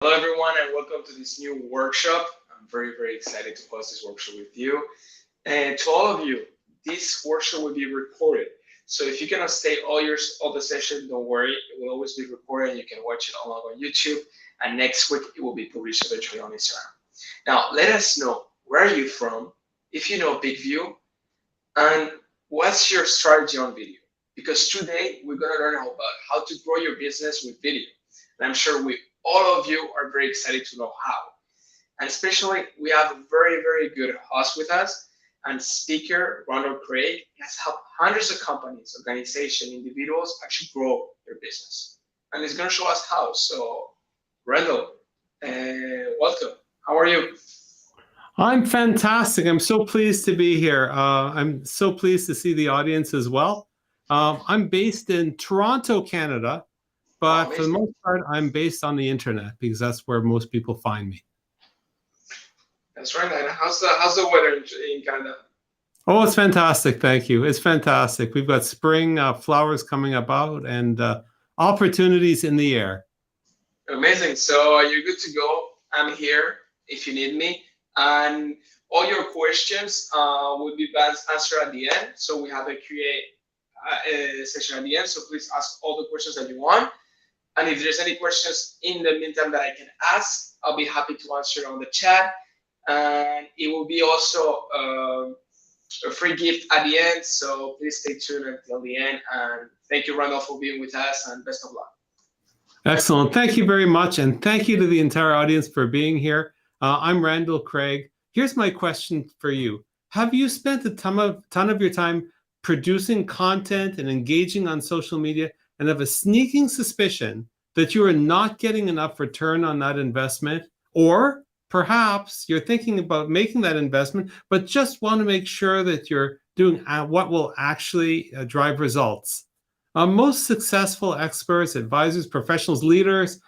Hello, everyone, and welcome to this new workshop. I'm very, very excited to host this workshop with you. And to all of you, this workshop will be recorded. So if you cannot stay all the session, don't worry. It will always be recorded. You can watch it on YouTube. And next week, it will be published eventually on Instagram. Now, let us know where are you from, if you know Big View, and what's your strategy on video. Because today, we're going to learn about how to grow your business with video. And I'm sure all of you are very excited to know how. And especially, we have a very, very good host with us and speaker, Randall Craig. He has helped hundreds of companies, organizations, individuals actually grow their business. And he's going to show us how. So, Randall, welcome. How are you? I'm fantastic. I'm so pleased to be here. I'm so pleased to see the audience as well. I'm based in Toronto, Canada, but for the most part, I'm based on the internet because that's where most people find me. That's right. And how's the weather in Canada? Oh, it's fantastic. Thank you. It's fantastic. We've got spring flowers coming about and opportunities in the air. Amazing. So you're good to go. I'm here if you need me. And all your questions will be answered at the end. So we have a Q&A session at the end. So please ask all the questions that you want. And if there's any questions in the meantime that I can ask, I'll be happy to answer on the chat. And it will be also a free gift at the end. So please stay tuned until the end. And thank you, Randall, for being with us, and best of luck. Excellent. Thank you very much. And thank you to the entire audience for being here. I'm Randall Craig. Here's my question for you. Have you spent a ton of your time producing content and engaging on social media and have a sneaking suspicion that you are not getting enough return on that investment? Or perhaps you're thinking about making that investment, but just want to make sure that you're doing what will actually drive results. Most successful experts, advisors, professionals, leaders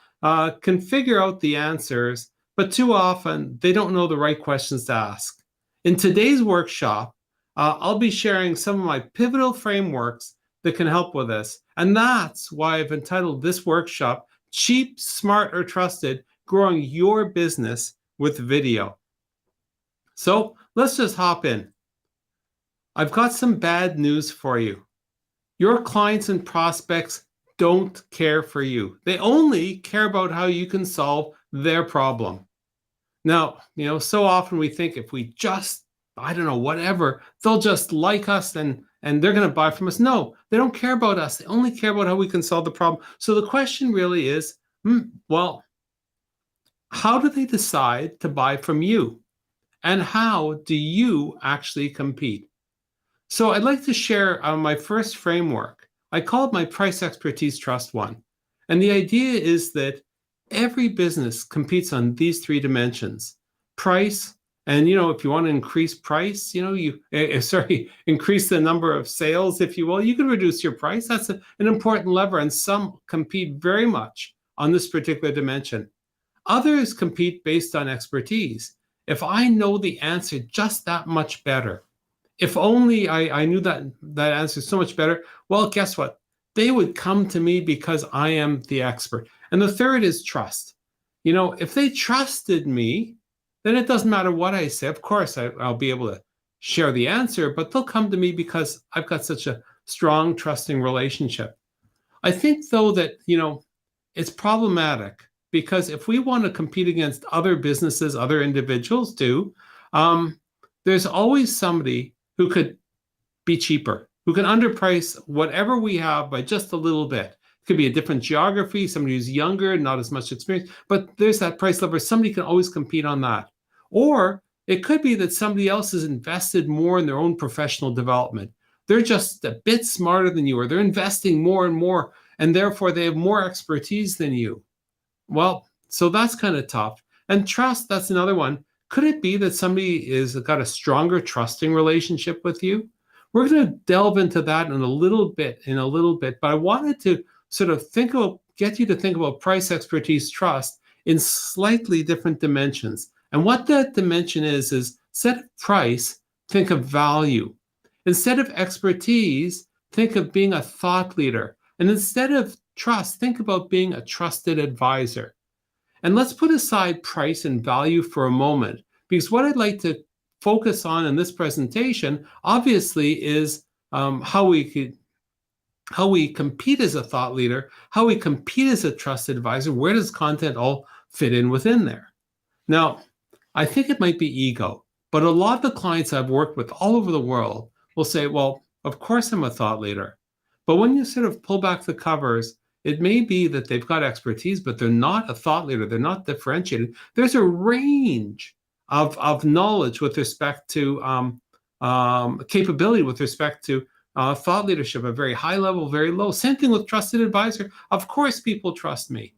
can figure out the answers, but too often they don't know the right questions to ask. In today's workshop, I'll be sharing some of my pivotal frameworks that can help with this. And that's why I've entitled this workshop, Cheap, Smart, or Trusted, Growing Your Business with Video. So let's just hop in. I've got some bad news for you. Your clients and prospects don't care for you. They only care about how you can solve their problem. Now, so often we think if we just, whatever, they'll just like us and they're going to buy from us. No, they don't care about us. They only care about how we can solve the problem. So the question really is, how do they decide to buy from you? And how do you actually compete? So I'd like to share my first framework. I call it my Price Expertise Trust one. And the idea is that every business competes on these three dimensions: price, and if you want to increase price, increase the number of sales, if you will, you can reduce your price. That's an important lever, and some compete very much on this particular dimension. Others compete based on expertise. If I know the answer just that much better, if only I knew that answer so much better, well, guess what? They would come to me because I am the expert. And the third is trust. If they trusted me, then it doesn't matter what I say. Of course, I'll be able to share the answer, but they'll come to me because I've got such a strong, trusting relationship. I think, though, that, it's problematic because if we want to compete against other businesses, other individuals too, there's always somebody who could be cheaper, who can underprice whatever we have by just a little bit. It could be a different geography, somebody who's younger, not as much experience, but there's that price lever. Somebody can always compete on that. Or it could be that somebody else has invested more in their own professional development. They're just a bit smarter than you, or they're investing more and more, and therefore they have more expertise than you. Well, so that's kind of tough. And trust, that's another one. Could it be that somebody has got a stronger trusting relationship with you? We're going to delve into that in a little bit, but I wanted to sort of get you to think about price, expertise, trust in slightly different dimensions. And what that dimension is instead of price, think of value. Instead of expertise, think of being a thought leader. And instead of trust, think about being a trusted advisor. And let's put aside price and value for a moment, because what I'd like to focus on in this presentation, obviously, is how we compete as a thought leader, how we compete as a trusted advisor. Where does content all fit in within there? Now, I think it might be ego, but a lot of the clients I've worked with all over the world will say, well, of course I'm a thought leader. But when you sort of pull back the covers, it may be that they've got expertise, but they're not a thought leader. They're not differentiated. There's a range of knowledge with respect to capability, with respect to thought leadership, a very high level, very low. Same thing with trusted advisor. Of course, people trust me.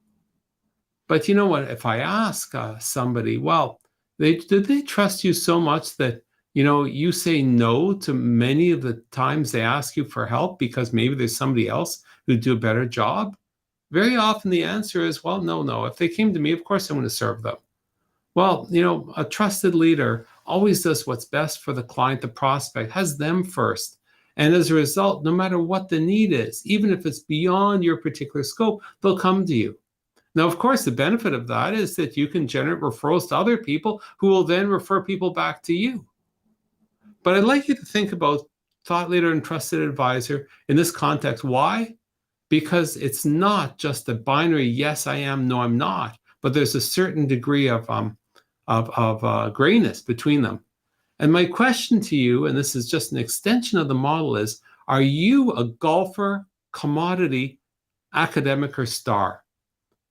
But you know what? If I ask somebody, well, did they trust you so much that you say no to many of the times they ask you for help because maybe there's somebody else who'd do a better job? Very often the answer is, well, no. If they came to me, of course I'm going to serve them. Well, a trusted leader always does what's best for the client, the prospect, has them first. And as a result, no matter what the need is, even if it's beyond your particular scope, they'll come to you. Now, of course, the benefit of that is that you can generate referrals to other people who will then refer people back to you. But I'd like you to think about thought leader and trusted advisor in this context. Why? Because it's not just a binary, yes, I am, no, I'm not, but there's a certain degree of grayness between them. And my question to you, and this is just an extension of the model, is, are you a golfer, commodity, academic, or star?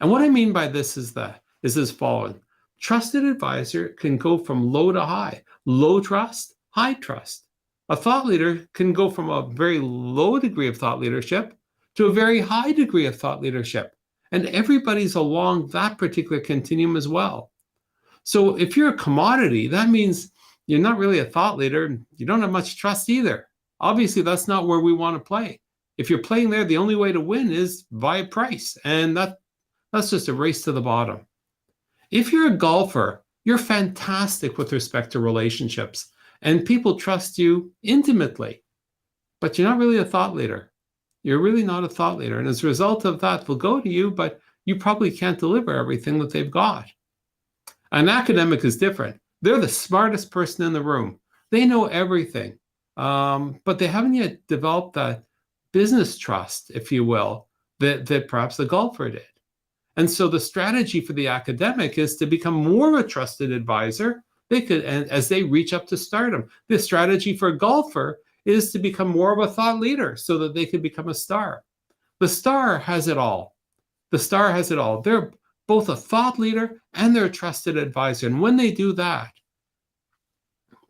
And what I mean by this is as following. Trusted advisor can go from low to high, low trust, high trust. A thought leader can go from a very low degree of thought leadership to a very high degree of thought leadership. And everybody's along that particular continuum as well. So if you're a commodity, that means you're not really a thought leader. You don't have much trust either. Obviously, that's not where we want to play. If you're playing there, the only way to win is via price. And that's just a race to the bottom. If you're a golfer, you're fantastic with respect to relationships. And people trust you intimately. But you're not really a thought leader. You're really not a thought leader. And as a result of that, they'll go to you, but you probably can't deliver everything that they've got. An academic is different. They're the smartest person in the room. They know everything, but they haven't yet developed that business trust, if you will, that perhaps the golfer did. And so the strategy for the academic is to become more of a trusted advisor. And as they reach up to stardom, the strategy for a golfer is to become more of a thought leader so that they can become a star. The star has it all. The star has it all. They're both a thought leader and they're a trusted advisor. And when they do that,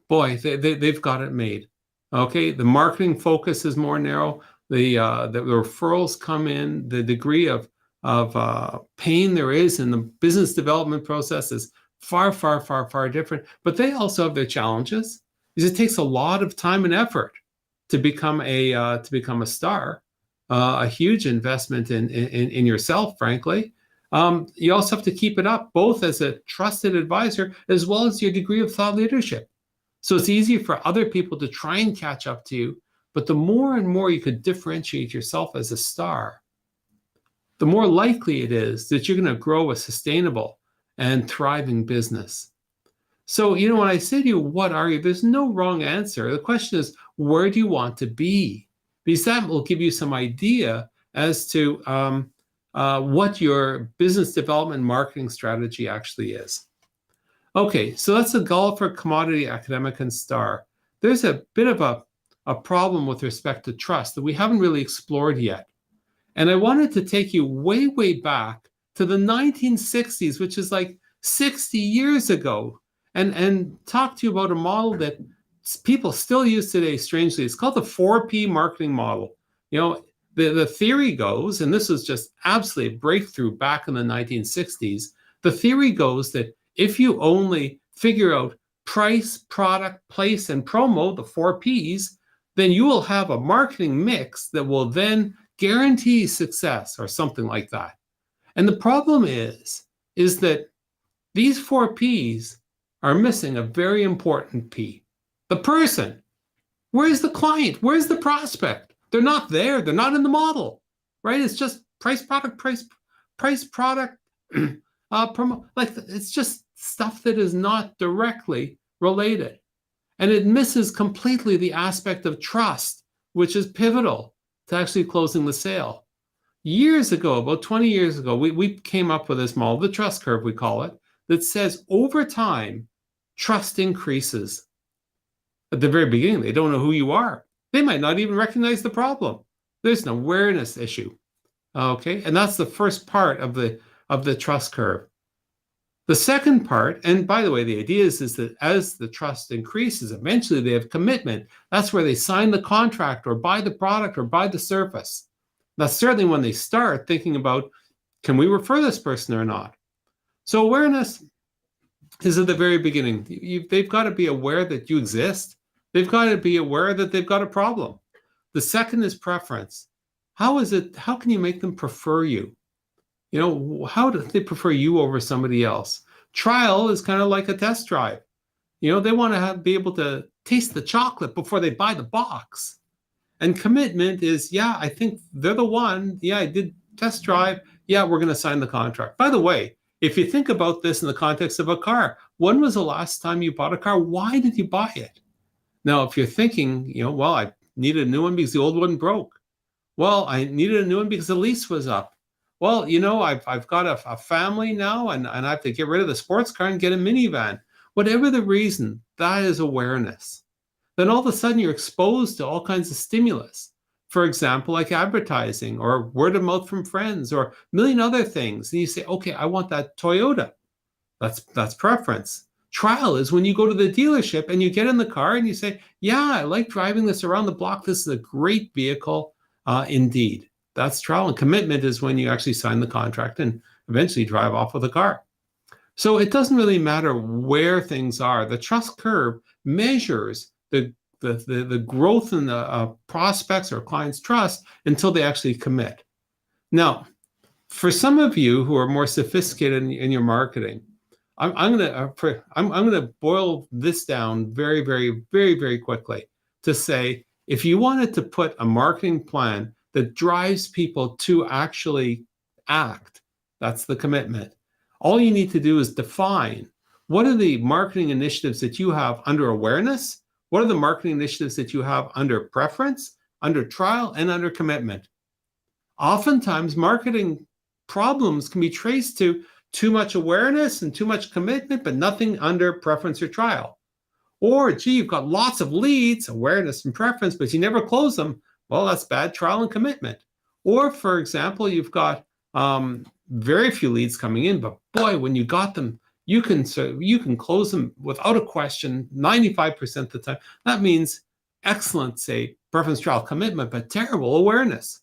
boy, they've got it made. Okay, the marketing focus is more narrow. The referrals come in. The degree of pain there is in the business development process is far, far, far, far different. But they also have their challenges, because it takes a lot of time and effort to become a star. A huge investment in yourself, frankly. You also have to keep it up, both as a trusted advisor as well as your degree of thought leadership. So it's easy for other people to try and catch up to you, but the more and more you could differentiate yourself as a star, the more likely it is that you're going to grow a sustainable and thriving business. So, when I say to you, what are you? There's no wrong answer. The question is, where do you want to be? Because that will give you some idea as to what your business development marketing strategy actually is. Okay, so that's a golfer, commodity, academic, and star. There's a bit of a problem with respect to trust that we haven't really explored yet. And I wanted to take you way, way back to the 1960s, which is like 60 years ago, and talk to you about a model that people still use today, strangely. It's called the 4P marketing model. The theory goes, and this is just absolutely a breakthrough back in the 1960s, the theory goes that if you only figure out price, product, place, and promo, the 4 Ps, then you will have a marketing mix that will then guarantee success, or something like that. And the problem is that these 4 Ps are missing a very important P. The person. Where's the client? Where's the prospect? They're not there. They're not in the model, right? It's just price, product, like it's just stuff that is not directly related. And it misses completely the aspect of trust, which is pivotal to actually closing the sale. Years ago, about 20 years ago, we came up with this model, the trust curve, we call it, that says over time, trust increases. At the very beginning, they don't know who you are. They might not even recognize the problem. There's an awareness issue. Okay, and that's the first part of the trust curve. The second part, and by the way, the idea is that as the trust increases, eventually they have commitment. That's where they sign the contract or buy the product or buy the service. That's certainly when they start thinking about, can we refer this person or not? So awareness is at the very beginning. They've got to be aware that you exist. They've got to be aware that they've got a problem. The second is preference. How can you make them prefer you? How do they prefer you over somebody else? Trial is kind of like a test drive. They want to be able to taste the chocolate before they buy the box. And commitment is, yeah, I think they're the one. Yeah, I did test drive. Yeah, we're going to sign the contract. By the way, if you think about this in the context of a car, when was the last time you bought a car? Why did you buy it? Now, if you're thinking, well, I needed a new one because the old one broke. Well, I needed a new one because the lease was up. Well, I've got a family now and I have to get rid of the sports car and get a minivan. Whatever the reason, that is awareness. Then all of a sudden you're exposed to all kinds of stimulus. For example, like advertising or word of mouth from friends or a million other things. And you say, okay, I want that Toyota. That's preference. Trial is when you go to the dealership and you get in the car and you say, yeah, I like driving this around the block. This is a great vehicle indeed. That's trial. And commitment is when you actually sign the contract and eventually drive off with a car. So it doesn't really matter where things are. The trust curve measures the growth in the prospects or clients' trust until they actually commit. Now, for some of you who are more sophisticated in your marketing, I'm going to boil this down very, very, very, very quickly to say, if you wanted to put a marketing plan that drives people to actually act, that's the commitment. All you need to do is define what are the marketing initiatives that you have under awareness, what are the marketing initiatives that you have under preference, under trial, and under commitment. Oftentimes, marketing problems can be traced to too much awareness and too much commitment, but nothing under preference or trial. Or, gee, you've got lots of leads, awareness and preference, but you never close them. Well, that's bad trial and commitment. Or, for example, you've got very few leads coming in, but boy, when you got them, you can close them without a question 95% of the time. That means excellent, say, preference, trial, commitment, but terrible awareness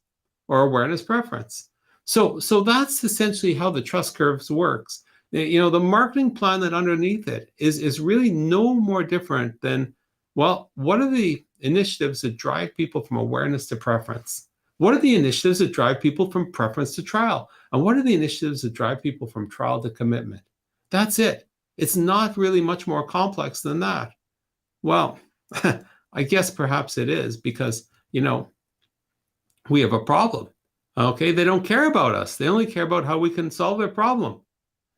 or awareness preference. So that's essentially how the trust curves works. The marketing plan that underneath it is really no more different than, well, what are the initiatives that drive people from awareness to preference? What are the initiatives that drive people from preference to trial? And what are the initiatives that drive people from trial to commitment? That's it. It's not really much more complex than that. Well, I guess perhaps it is because, we have a problem. Okay, they don't care about us. They only care about how we can solve their problem.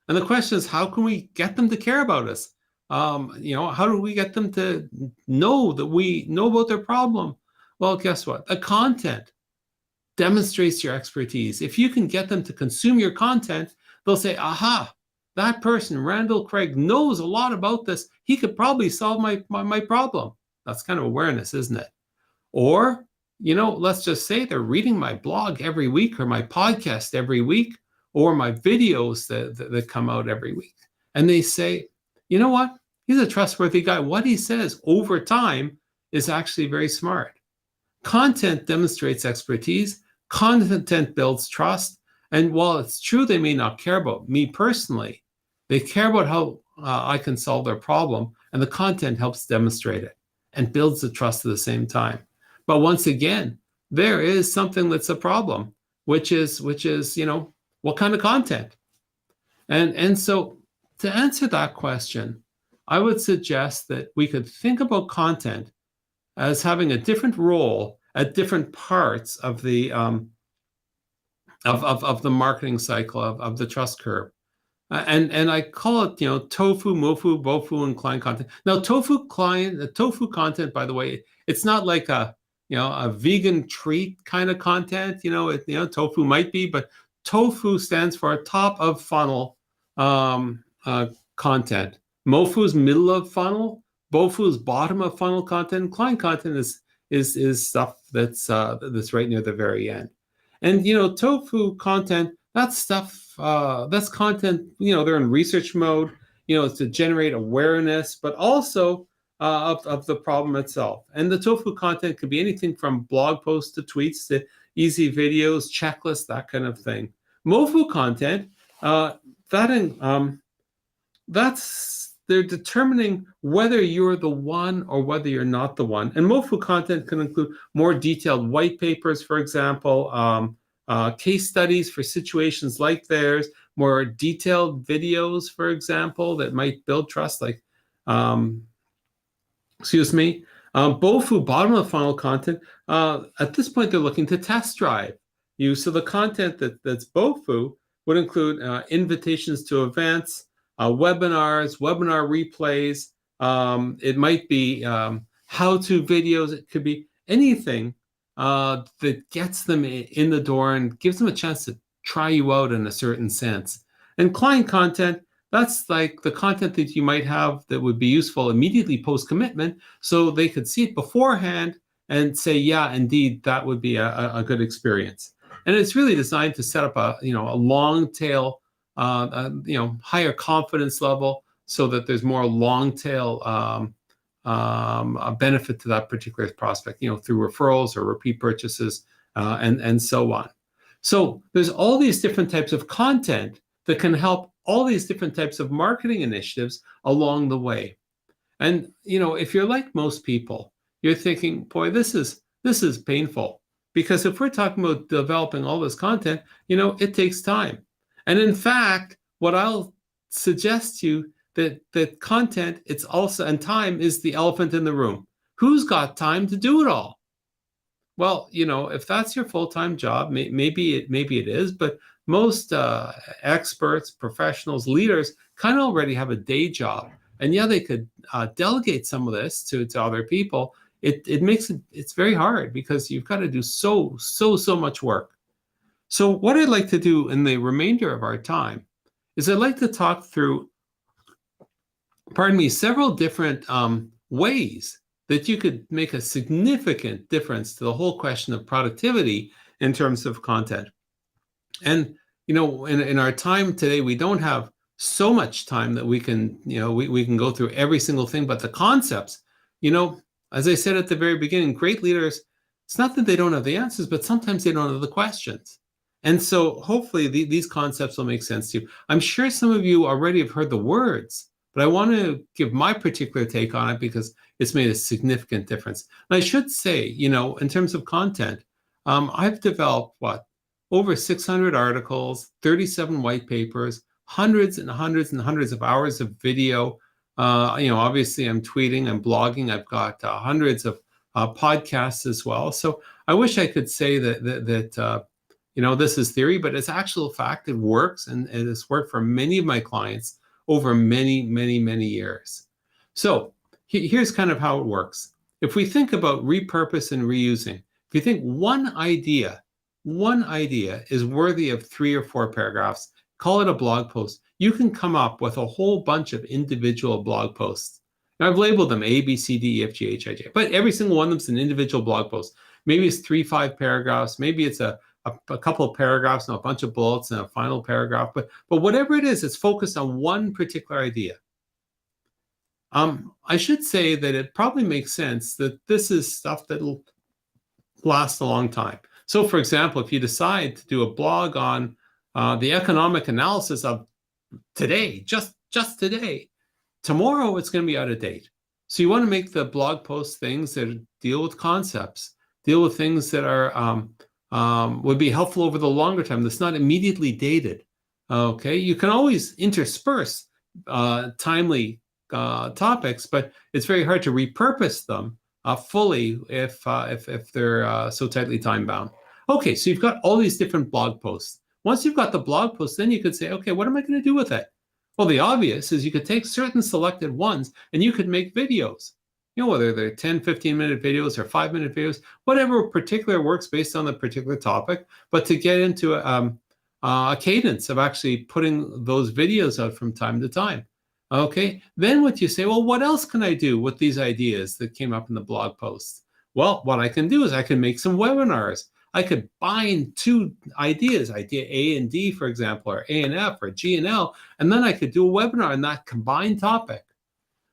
And the question is, how can we get them to care about us? How do we get them to know that we know about their problem? Well, guess what? The content demonstrates your expertise. If you can get them to consume your content, they'll say, aha, that person, Randall Craig, knows a lot about this. He could probably solve my problem. That's kind of awareness, isn't it? Or, let's just say they're reading my blog every week or my podcast every week or my videos that come out every week. And they say, you know what? He's a trustworthy guy. What he says over time is actually very smart. Content demonstrates expertise. Content builds trust. And while it's true they may not care about me personally, they care about how I can solve their problem. And the content helps demonstrate it and builds the trust at the same time. But once again, there is something that's a problem, which is what kind of content? And so to answer that question, I would suggest that we could think about content as having a different role at different parts of the of the marketing cycle of the trust curve. And I call it, tofu, mofu, bofu, and client content. Now, tofu content, by the way, it's not like a vegan treat kind of content. Tofu might be, but tofu stands for top of funnel content. Mofu is middle of funnel. Bofu is bottom of funnel content. Client content is stuff that's right near the very end. And tofu content, that's stuff, that's content, they're in research mode, it's to generate awareness, but also of the problem itself. And the tofu content could be anything from blog posts to tweets to easy videos, checklists, that kind of thing. Mofu content, they're determining whether you're the one or whether you're not the one. And Mofu content can include more detailed white papers, for example, case studies for situations like theirs, more detailed videos, for example, that might build trust, like, Bofu, bottom of funnel content, at this point, they're looking to test drive you. So the content that's Bofu would include invitations to events, webinars, webinar replays. It might be how-to videos. It could be anything that gets them in the door and gives them a chance to try you out in a certain sense. And client content, that's like the content that you might have that would be useful immediately post-commitment, so they could see it beforehand and say, yeah, indeed, that would be a good experience. And it's really designed to set up a long tail, higher confidence level, so that there's more long tail a benefit to that particular prospect, through referrals or repeat purchases, and so on. So there's all these different types of content that can help all these different types of marketing initiatives along the way. And if you're like most people, you're thinking, boy, this is painful, because if we're talking about developing all this content, it takes time. And in fact, what I'll suggest to you, that content, it's also, and time is the elephant in the room. Who's got time to do it all? Well, if that's your full-time job, maybe it is, but most experts, professionals, leaders kind of already have a day job. And yeah, they could delegate some of this to other people. It makes it's very hard, because you've got to do so much work. So what I'd like to do in the remainder of our time is I'd like to talk through, several different ways that you could make a significant difference to the whole question of productivity in terms of content. And, in our time today, we don't have so much time that we can, we can go through every single thing, but the concepts, as I said at the very beginning, great leaders, it's not that they don't have the answers, but sometimes they don't have the questions. And so hopefully these concepts will make sense to you. I'm sure some of you already have heard the words, but I want to give my particular take on it because it's made a significant difference. And I should say, in terms of content, I've developed over 600 articles, 37 white papers, hundreds and hundreds and hundreds of hours of video. Obviously I'm tweeting, I'm blogging, I've got hundreds of podcasts as well. So I wish I could say that this is theory, but it's actual fact. It works, and it has worked for many of my clients over many, many, many years. So here's kind of how it works. If we think about repurpose and reusing, if you think one idea is worthy of 3 or 4 paragraphs, call it a blog post. You can come up with a whole bunch of individual blog posts. Now, I've labeled them A, B, C, D, E, F, G, H, I, J, but every single one of them is an individual blog post. Maybe it's 3-5 paragraphs. Maybe it's a couple of paragraphs and a bunch of bullets and a final paragraph. But whatever it is, it's focused on one particular idea. I should say that it probably makes sense that this is stuff that'll last a long time. So, for example, if you decide to do a blog on the economic analysis of today, just today, tomorrow it's going to be out of date. So you want to make the blog post things that deal with concepts, deal with things that are would be helpful over the longer time, that's not immediately dated. Okay, you can always intersperse timely topics, but it's very hard to repurpose them fully if they're so tightly time bound. Okay, so you've got all these different blog posts. Once you've got the blog post, then you could say, okay, what am I going to do with it? Well, the obvious is you could take certain selected ones and you could make videos. Whether they're 10, 15-minute videos or 5-minute videos, whatever particular works based on the particular topic, but to get into a cadence of actually putting those videos out from time to time. Okay, then what you say, well, what else can I do with these ideas that came up in the blog posts? Well, what I can do is I can make some webinars. I could bind two ideas, idea A and D, for example, or A and F, or G and L, and then I could do a webinar on that combined topic.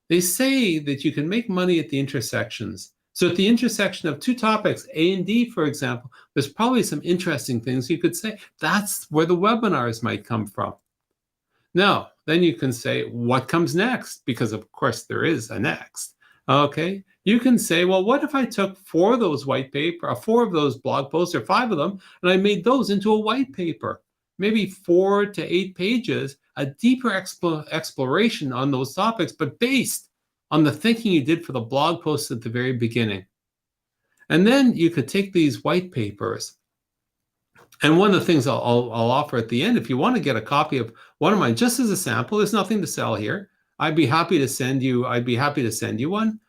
They say that you can make money at the intersections. So at the intersection of two topics, A and D, for example, there's probably some interesting things you could say. That's where the webinars might come from. Now, then you can say, what comes next? Because of course there is a next. Okay, you can say, well, what if I took 4 of those white paper, 4 of those blog posts, or 5 of them, and I made those into a white paper, maybe 4 to 8 pages, a deeper exploration on those topics, but based on the thinking you did for the blog posts at the very beginning. And then you could take these white papers. And one of the things I'll offer at the end, if you want to get a copy of one of mine, just as a sample, there's nothing to sell here. I'd be happy to send you one.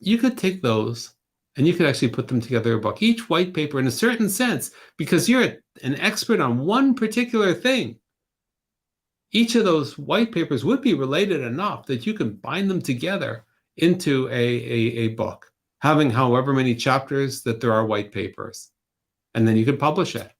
You could take those and you could actually put them together in a book. Each white paper, in a certain sense, because you're an expert on one particular thing, each of those white papers would be related enough that you can bind them together into a book, having however many chapters that there are white papers. And then you could publish it.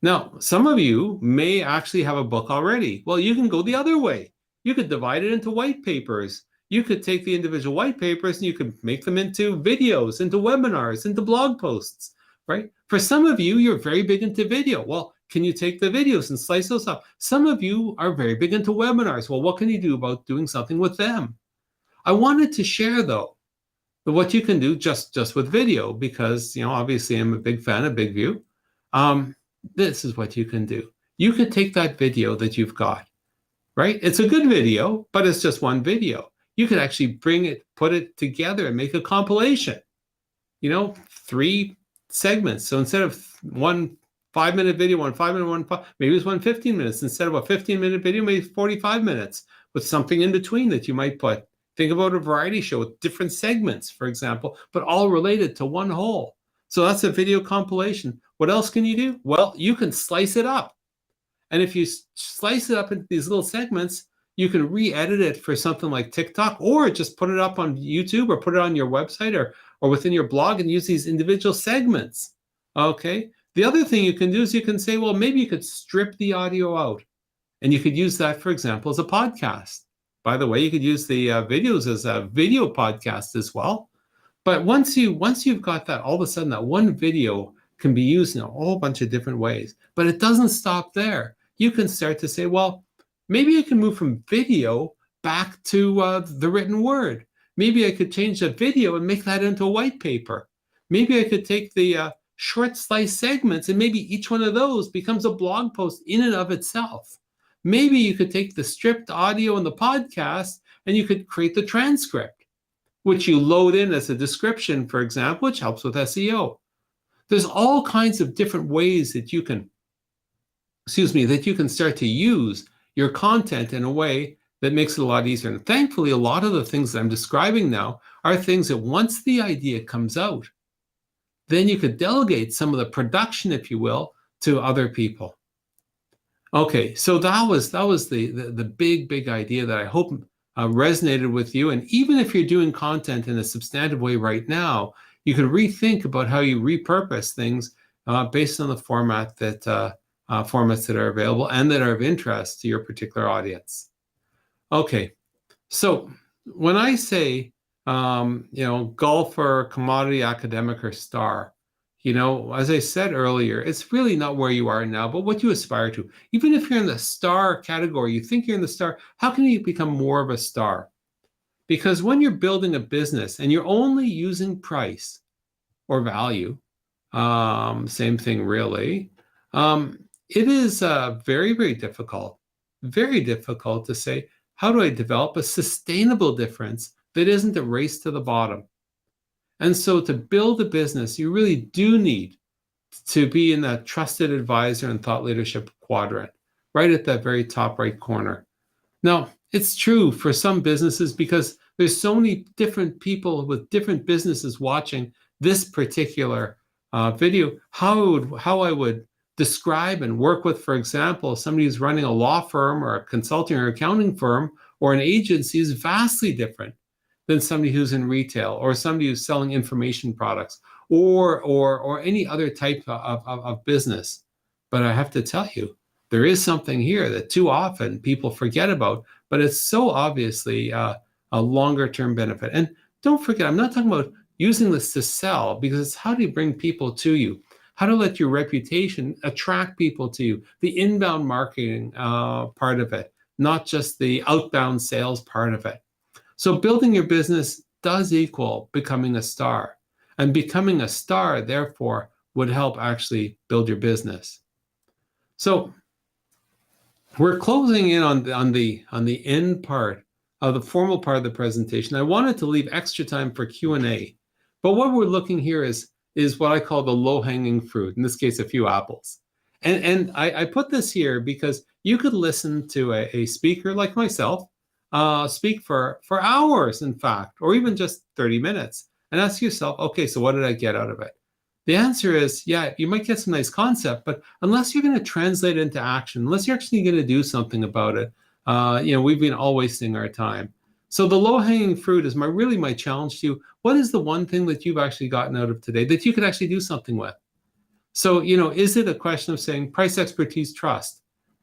Now, some of you may actually have a book already. Well, you can go the other way. You could divide it into white papers. You could take the individual white papers and you could make them into videos, into webinars, into blog posts, right? For some of you, you're very big into video. Well, can you take the videos and slice those up? Some of you are very big into webinars. Well, what can you do about doing something with them? I wanted to share, though, what you can do just with video, because, obviously I'm a big fan of Big View. This is what you can do. You could take that video that you've got, right? It's a good video, but it's just one video. You could actually put it together and make a compilation, 3 segments. So instead of one 5-minute video, one 5-minute, maybe it's 15 minutes. Instead of a 15-minute video, maybe 45 minutes with something in between that you might put. Think about a variety show with different segments, for example, but all related to one whole. So that's a video compilation. What else can you do? Well, you can slice it up. And if you slice it up into these little segments, you can re-edit it for something like TikTok, or just put it up on YouTube, or put it on your website, or within your blog, and use these individual segments. Okay. The other thing you can do is you can say, well, maybe you could strip the audio out, and you could use that, for example, as a podcast. By the way, you could use the videos as a video podcast as well. But once you've got that, all of a sudden that one video can be used in a whole bunch of different ways. But it doesn't stop there. You can start to say, well, maybe I can move from video back to the written word. Maybe I could change the video and make that into a white paper. Maybe I could take the short slice segments, and maybe each one of those becomes a blog post in and of itself. Maybe you could take the stripped audio in the podcast and you could create the transcript, which you load in as a description, for example, which helps with SEO. There's all kinds of different ways that you can start to use your content in a way that makes it a lot easier. And thankfully, a lot of the things that I'm describing now are things that once the idea comes out, then you could delegate some of the production, if you will, to other people. Okay, so that was the big idea that I hope resonated with you. And even if you're doing content in a substantive way right now, you can rethink about how you repurpose things based on the formats that are available and that are of interest to your particular audience. Okay, so when I say golfer, commodity, academic, or star, as I said earlier, it's really not where you are now, but what you aspire to. Even if you're in the star category, you think you're in the star, how can you become more of a star? Because when you're building a business and you're only using price or value, same thing really, it is very, very difficult to say, how do I develop a sustainable difference that isn't a race to the bottom? And so to build a business, you really do need to be in that trusted advisor and thought leadership quadrant, right at that very top right corner. Now, it's true for some businesses because there's so many different people with different businesses watching this particular video. How I would describe and work with, for example, somebody who's running a law firm or a consulting or accounting firm or an agency is vastly different than somebody who's in retail or somebody who's selling information products or any other type of business. But I have to tell you, there is something here that too often people forget about, but it's so obviously a longer term benefit. And don't forget, I'm not talking about using this to sell, because it's how do you bring people to you, how to let your reputation attract people to you, the inbound marketing part of it, not just the outbound sales part of it. So building your business does equal becoming a star, and becoming a star, therefore, would help actually build your business. So we're closing in on the end part of the formal part of the presentation. I wanted to leave extra time for Q&A, but what we're looking here is what I call the low-hanging fruit. In this case, a few apples. And I put this here because you could listen to a speaker like myself speak for hours, in fact, or even just 30 minutes, and ask yourself, okay, so what did I get out of it? The answer is, yeah, you might get some nice concept, but unless you're going to translate it into action, unless you're actually going to do something about it, we've been all wasting our time. So the low-hanging fruit is really my challenge to you. What is the one thing that you've actually gotten out of today that you could actually do something with? So, is it a question of saying price, expertise, trust?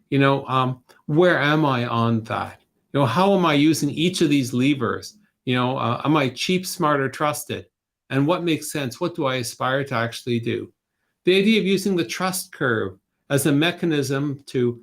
Where am I on that? How am I using each of these levers? Am I cheap, smart, or trusted? And what makes sense? What do I aspire to actually do? The idea of using the trust curve as a mechanism to,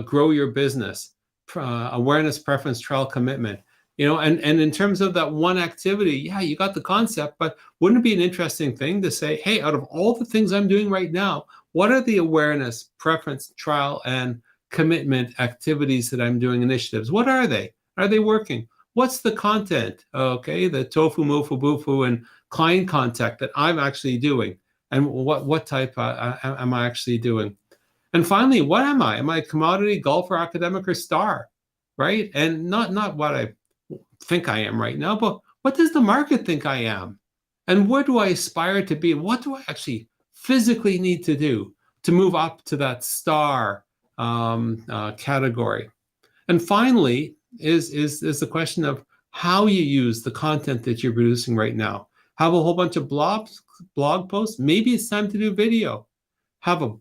grow your business, awareness, preference, trial, commitment. And in terms of that one activity, yeah, you got the concept, but wouldn't it be an interesting thing to say, hey, out of all the things I'm doing right now, what are the awareness, preference, trial, and commitment activities that I'm doing, initiatives? What are they? Are they working? What's the content? Okay, the tofu, mofu, bufu, and client contact that I'm actually doing, and what type am I actually doing? And finally, what am I? Am I a commodity, golfer, academic, or star? Right? And not what I think I am right now, but what does the market think I am? And where do I aspire to be? What do I actually physically need to do to move up to that star category? And finally, is the question of how you use the content that you're producing right now. Have a whole bunch of blog posts. Maybe it's time to do video. Have a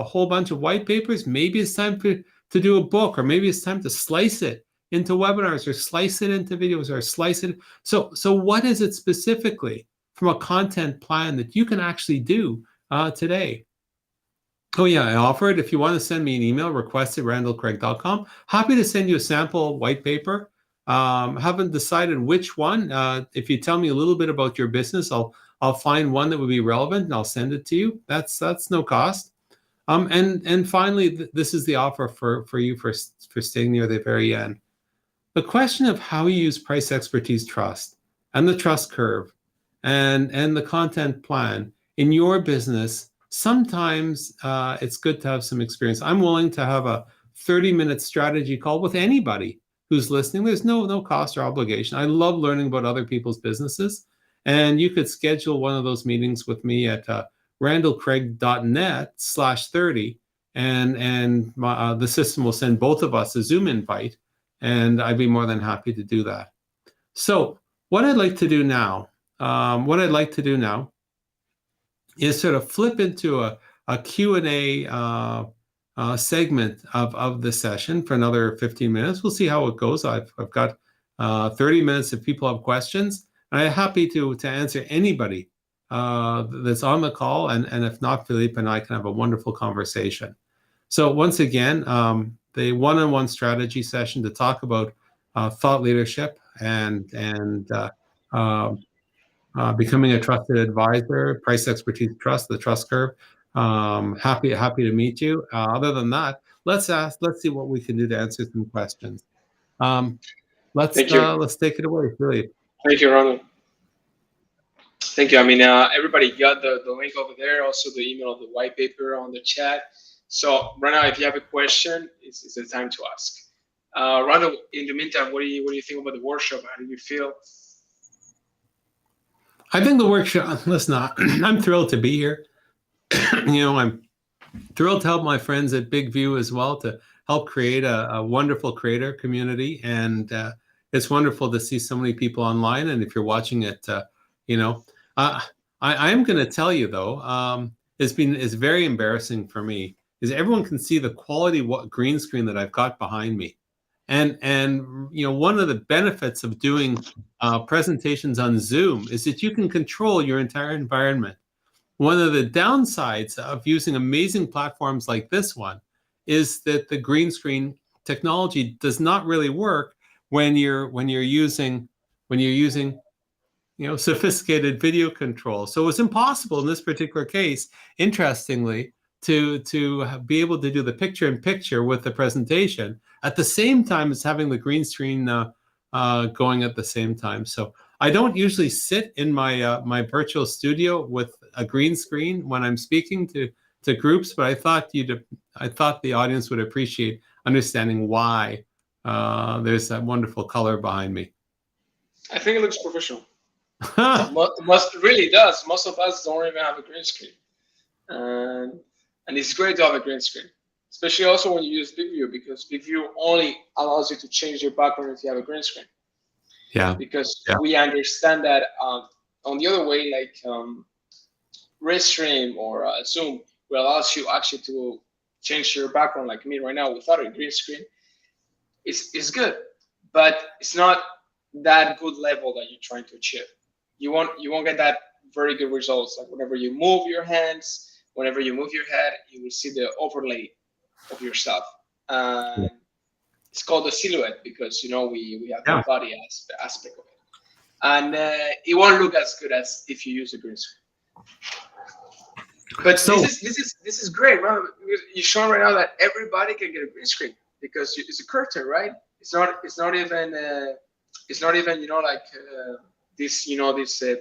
whole bunch of white papers. Maybe it's time to do a book, or maybe it's time to slice it into webinars, or slice it into videos, or slice it. So what is it specifically from a content plan that you can actually do today? Oh yeah, I offer it. If you want to send me an email, request@randallcraig.com. Happy to send you a sample white paper. Haven't decided which one. If you tell me a little bit about your business, I'll find one that would be relevant and I'll send it to you. That's no cost. And finally, this is the offer for you for staying near the very end. The question of how you use price, expertise, trust, and the trust curve, and the content plan in your business. Sometimes it's good to have some experience. I'm willing to have a 30-minute strategy call with anybody who's listening. There's no cost or obligation. I love learning about other people's businesses. And you could schedule one of those meetings with me at randallcraig.net/30. And the system will send both of us a Zoom invite. And I'd be more than happy to do that. So what I'd like to do now, is sort of flip into a Q&A segment of the session for another 15 minutes. We'll see how it goes. I've got 30 minutes if people have questions. And I'm happy to answer anybody that's on the call. And if not, Philippe and I can have a wonderful conversation. So once again, the one-on-one strategy session to talk about thought leadership and becoming a trusted advisor, price, expertise, trust, the trust curve. Happy to meet you. Other than that, let's see what we can do to answer some questions. Let's take it away, Philippe. Thank you, Ronald. Thank you. I mean, everybody got the link over there, also the email of the white paper on the chat. So right now, if you have a question, it's the time to ask. Randall, in the meantime, what do you think about the workshop? How do you feel? I think the workshop, listen, I'm thrilled to be here. I'm thrilled to help my friends at Big View as well to help create a wonderful creator community. And it's wonderful to see so many people online. And if you're watching it, I am going to tell you though, it's very embarrassing for me is everyone can see the quality green screen that I've got behind me. And one of the benefits of doing presentations on Zoom is that you can control your entire environment. One of the downsides of using amazing platforms like this one is that the green screen technology does not really work when you're using sophisticated video control. So it's impossible in this particular case, interestingly, to be able to do the picture-in-picture with the presentation at the same time as having the green screen going at the same time. So I don't usually sit in my my virtual studio with a green screen when I'm speaking to groups, but I thought the audience would appreciate understanding why there's that wonderful color behind me. I think it looks professional. Most really does. Most of us don't even have a green screen, and it's great to have a green screen, especially also when you use Big View, because Big View only allows you to change your background if you have a green screen. Yeah. Because we understand that on the other way, like Restream or Zoom will allow you actually to change your background, like me right now without a green screen. It's good, but it's not that good level that you're trying to achieve. You won't get that very good results. Like whenever you move your hands, whenever you move your head, you will see the overlay of yourself. It's called the silhouette because we have the body aspect of it, and it won't look as good as if you use a green screen. But this is great, right? You're showing right now that everybody can get a green screen because it's a curtain, right? It's not even like this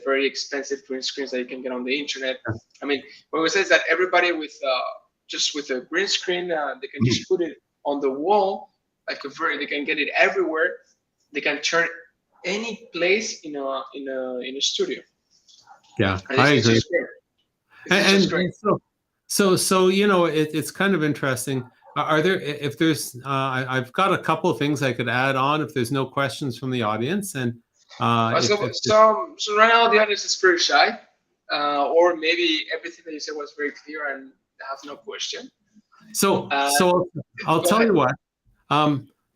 very expensive green screens that you can get on the internet. I mean, what we say is that everybody with a green screen, they can just put it on the wall. They can get it everywhere. They can turn any place in a studio. Yeah, I agree. And so it's kind of interesting. I've got a couple of things I could add on if there's no questions from the audience. And so right now the audience is pretty shy, or maybe everything that you said was very clear and have no question. So I'll tell you what.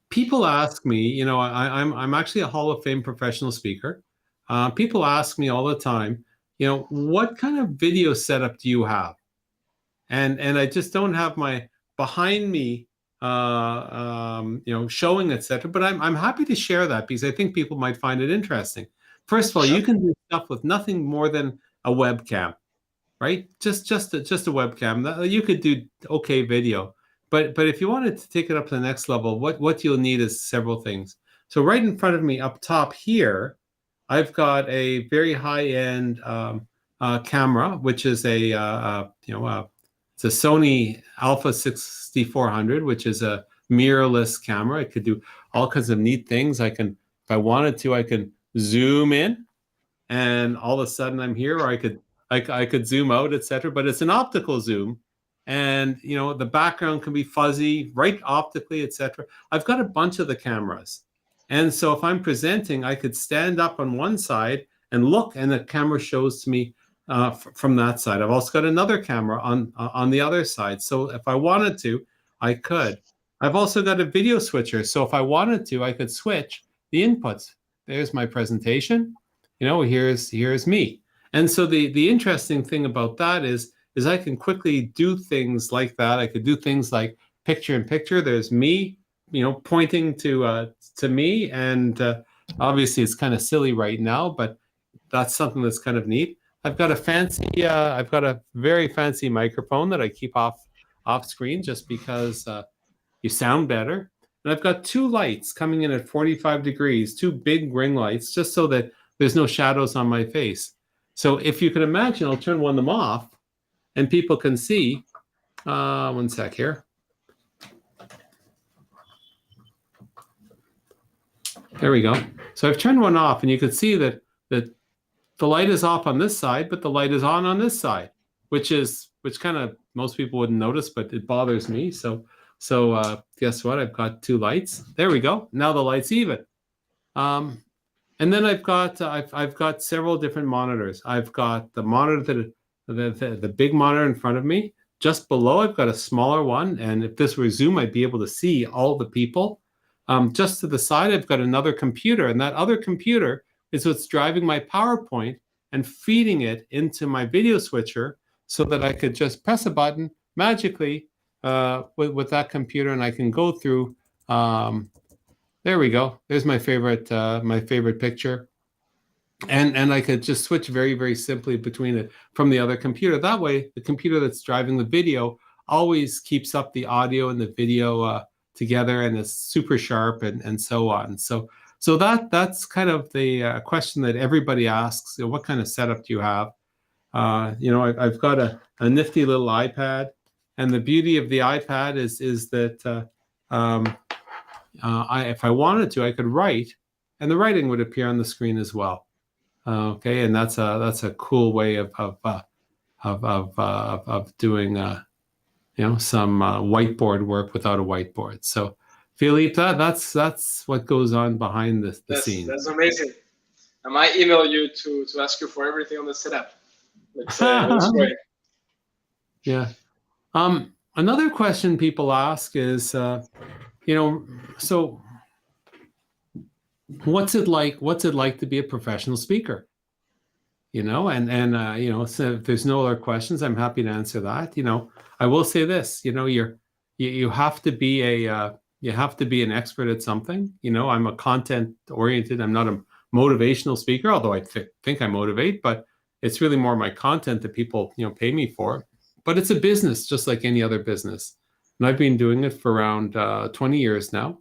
People ask me, I'm actually a Hall of Fame professional speaker. People ask me all the time, what kind of video setup do you have? And I just don't have my behind me, showing, etc. But I'm happy to share that because I think people might find it interesting. First of all, you can do stuff with nothing more than a webcam, right? Just a webcam. You could do okay video. But if you wanted to take it up to the next level, what you'll need is several things. So right in front of me up top here, I've got a very high-end camera, which is it's a Sony Alpha 6400, which is a mirrorless camera. It could do all kinds of neat things. If I wanted to, I can zoom in, and all of a sudden I'm here, or I could zoom out, etc. But it's an optical zoom. And the background can be fuzzy, right, optically, etc. I've got a bunch of the cameras, and so if I'm presenting, I could stand up on one side and look, and the camera shows to me from that side. I've also got another camera on the other side, so if I wanted to, I could. I've also got a video switcher, so if I wanted to, I could switch the inputs. There's my presentation. Here's me. And so the interesting thing about that is I can quickly do things like that. I could do things like picture in picture. There's me, pointing to me, and obviously it's kind of silly right now, but that's something that's kind of neat. I've got a very fancy microphone that I keep off screen just because you sound better. And I've got two lights coming in at 45 degrees, two big ring lights, just so that there's no shadows on my face. So if you can imagine, I'll turn one of them off and people can see, one sec here. There we go. So I've turned one off and you can see that the light is off on this side, but the light is on this side, which kind of most people wouldn't notice, but it bothers me. So guess what? I've got two lights. There we go. Now the light's even. And then I've got several different monitors. I've got the monitor the big monitor in front of me. Just below, I've got a smaller one. And if this were Zoom, I'd be able to see all the people. Just to the side, I've got another computer, and that other computer is what's driving my PowerPoint and feeding it into my video switcher so that I could just press a button magically with that computer, and I can go through. There we go. There's my favorite picture. And I could just switch very, very simply between it from the other computer. That way, the computer that's driving the video always keeps up the audio and the video together, and is super sharp and so on. So that's kind of the question that everybody asks. What kind of setup do you have? I've got a nifty little iPad, and the beauty of the iPad is that if I wanted to, I could write, and the writing would appear on the screen as well. Okay, and that's a cool way of doing some whiteboard work without a whiteboard. So, Philippe, that's what goes on behind the scenes. That's amazing. I might email you to ask you for everything on the setup. That's great. Yeah. Another question people ask is, so what's it like to be a professional speaker? So if there's no other questions, I'm happy to answer that. I will say this, you have to be an expert at something. I'm a content oriented. I'm not a motivational speaker, although I think I motivate, but it's really more my content that people, pay me for. But it's a business just like any other business. And I've been doing it for around 20 years now.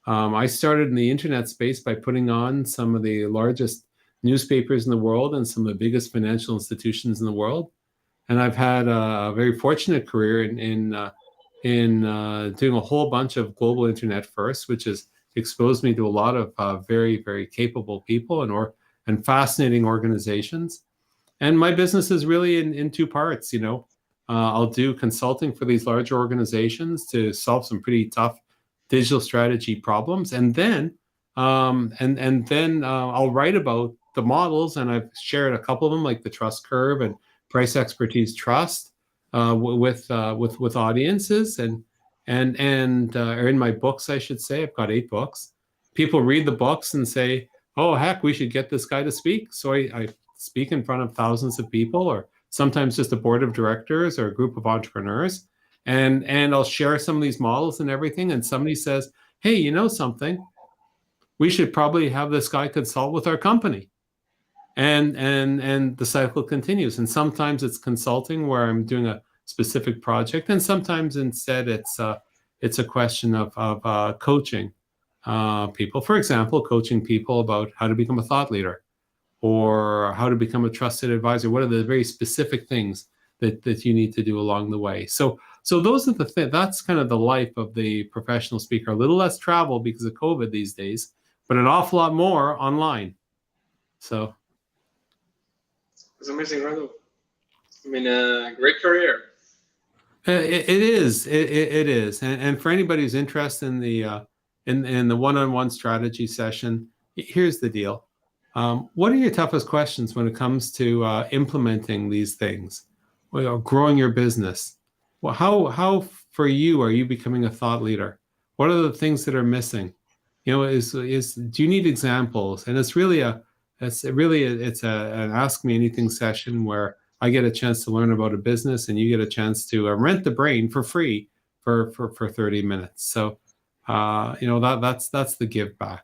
I started in the internet space by putting on some of the largest newspapers in the world and some of the biggest financial institutions in the world. And I've had a very fortunate career in doing a whole bunch of global internet firsts, which has exposed me to a lot of very, very capable people and fascinating organizations. And my business is really in two parts. I'll do consulting for these larger organizations to solve some pretty tough digital strategy problems, and then I'll write about the models, and I've shared a couple of them, like the trust curve and price expertise trust, with audiences, or in my books, I should say. I've got 8 books. People read the books and say, "Oh, heck, we should get this guy to speak." So I speak in front of thousands of people, or sometimes just a board of directors or a group of entrepreneurs, and I'll share some of these models and everything. And somebody says, "Hey, you know something? We should probably have this guy consult with our company." And the cycle continues. And sometimes it's consulting where I'm doing a specific project, and sometimes instead it's a question of coaching people. For example, coaching people about how to become a thought leader, or how to become a trusted advisor. What are the very specific things that you need to do along the way? So those are that's kind of the life of the professional speaker. A little less travel because of COVID these days, but an awful lot more online. So it's amazing, Randall. I mean, great career. It is. It is. And for anybody who's interested in the one-on-one strategy session, here's the deal. What are your toughest questions when it comes to implementing these things, growing your business? Well, how for you are you becoming a thought leader? What are the things that are missing? Do you need examples? And it's an Ask Me Anything session where I get a chance to learn about a business, and you get a chance to rent the brain for free for 30 minutes. So, that's the give back.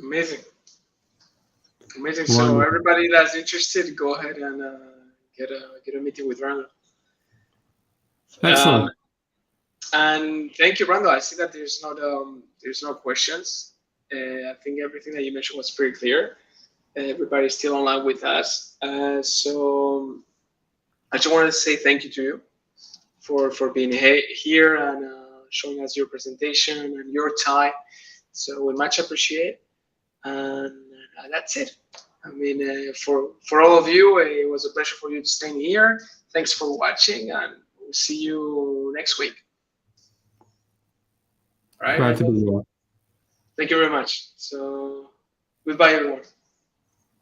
Amazing. So everybody that's interested, go ahead and get a meeting with Randall. Excellent. And thank you, Randall. I see that there's no questions. I think everything that you mentioned was pretty clear. everybody's still online with us. So I just wanted to say thank you to you for being here and showing us your presentation and your time. So we much appreciate, and that's it. I mean, for all of you, it was a pleasure for you to stay here. Thanks for watching, and we'll see you next week. All right. Glad to be here. Thank you very much. So goodbye, everyone.